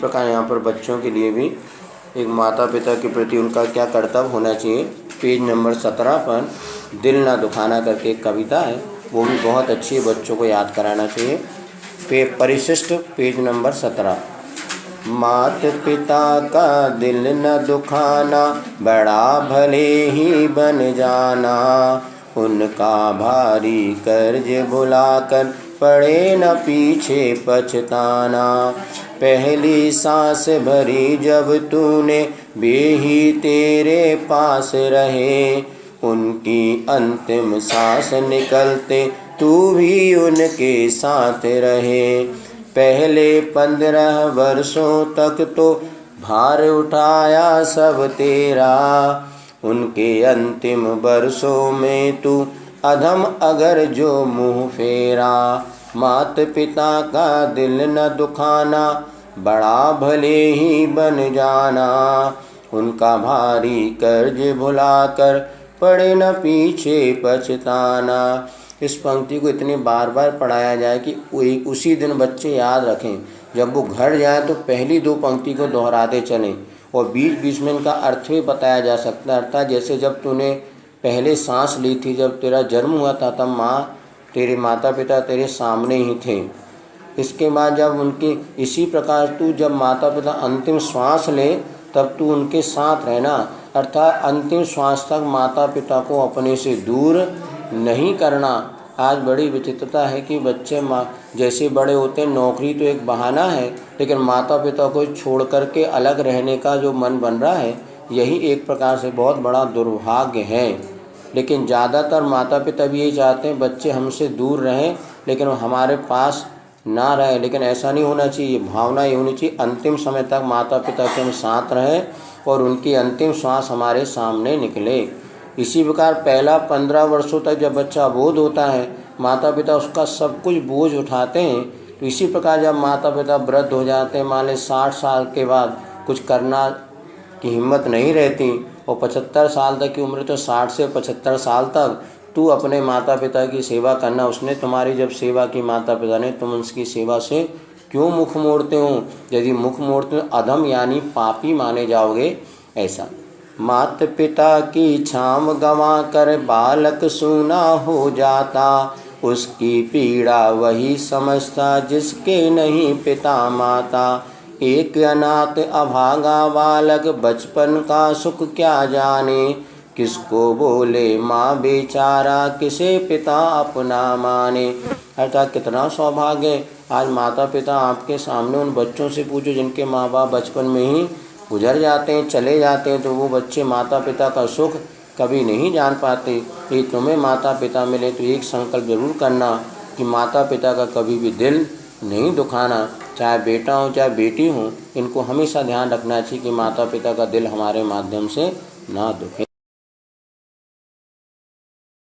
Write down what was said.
प्रकार यहाँ पर बच्चों के लिए भी एक माता पिता के प्रति उनका क्या कर्तव्य होना चाहिए। पेज नंबर 17 पर दिल ना दुखाना करके एक कविता है, वो भी बहुत अच्छी है, बच्चों को याद कराना चाहिए। परिशिष्ट पेज नंबर 17। मात पिता का दिल न दुखाना, बड़ा भले ही बन जाना। उनका भारी कर्ज भुलाकर पड़े न पीछे पछताना। पहली सांस भरी जब तूने वे ही तेरे पास रहे, उनकी अंतिम सांस निकलते तू भी उनके साथ रहे। पहले 15 वर्षों तक तो भार उठाया सब तेरा, उनके अंतिम वर्षों में तू अधम अगर जो मुँह फेरा। मात पिता का दिल न दुखाना, बड़ा भले ही बन जाना। उनका भारी कर्ज भुलाकर पड़े न पीछे पछताना। इस पंक्ति को इतनी बार बार पढ़ाया जाए कि उसी दिन बच्चे याद रखें। जब वो घर जाए तो पहली 2 पंक्ति को दोहराते चलें और बीच बीच में इनका अर्थ भी बताया जा सकता है। अर्थात जैसे जब तूने पहले सांस ली थी, जब तेरा जन्म हुआ था, तब माँ तेरे माता पिता तेरे सामने ही थे। इसके बाद जब उनके इसी प्रकार तू जब माता पिता अंतिम श्वास ले तब तू उनके साथ रहना। अर्थात अंतिम श्वास तक माता पिता को अपने से दूर नहीं करना। आज बड़ी विचित्रता है कि बच्चे जैसे बड़े होते हैं, नौकरी तो एक बहाना है, लेकिन माता पिता को छोड़ करके अलग रहने का जो मन बन रहा है, यही एक प्रकार से बहुत बड़ा दुर्भाग्य है। लेकिन ज़्यादातर माता पिता भी यही चाहते हैं बच्चे हमसे दूर रहें, लेकिन हमारे पास ना रहे। लेकिन ऐसा नहीं होना चाहिए। भावना ये होनी चाहिए अंतिम समय तक माता पिता के हम साथ रहें और उनकी अंतिम श्वास हमारे सामने निकले। इसी प्रकार पहला 15 वर्षों तक जब बच्चा अबोध होता है, माता पिता उसका सब कुछ बोझ उठाते हैं। तो इसी प्रकार जब माता पिता वृद्ध हो जाते हैं, मान लें 60 साल के बाद कुछ करना की हिम्मत नहीं रहती और 75 साल तक की उम्र, तो 60 से 75 साल तक तू अपने माता पिता की सेवा करना। उसने तुम्हारी जब सेवा की माता पिता ने, तुम उसकी सेवा से क्यों मुख मोड़ते हो? यदि मुख मोड़ते हो अधम यानी पापी माने जाओगे। ऐसा माता पिता की छाँव गंवा कर बालक सूना हो जाता, उसकी पीड़ा वही समझता जिसके नहीं पिता माता। एक अनाथ अभागा बालक बचपन का सुख क्या जाने, किसको बोले माँ बेचारा किसे पिता अपना माने। अर्थात कितना सौभाग्य। आज माता पिता आपके सामने, उन बच्चों से पूछो जिनके माँ बाप बचपन में ही गुजर जाते हैं, चले जाते हैं, तो वो बच्चे माता पिता का सुख कभी नहीं जान पाते। ये तुम्हें माता पिता मिले तो एक संकल्प जरूर करना कि माता पिता का कभी भी दिल नहीं दुखाना। चाहे बेटा हो चाहे बेटी हो, इनको हमेशा ध्यान रखना चाहिए कि माता पिता का दिल हमारे माध्यम से ना दुखे।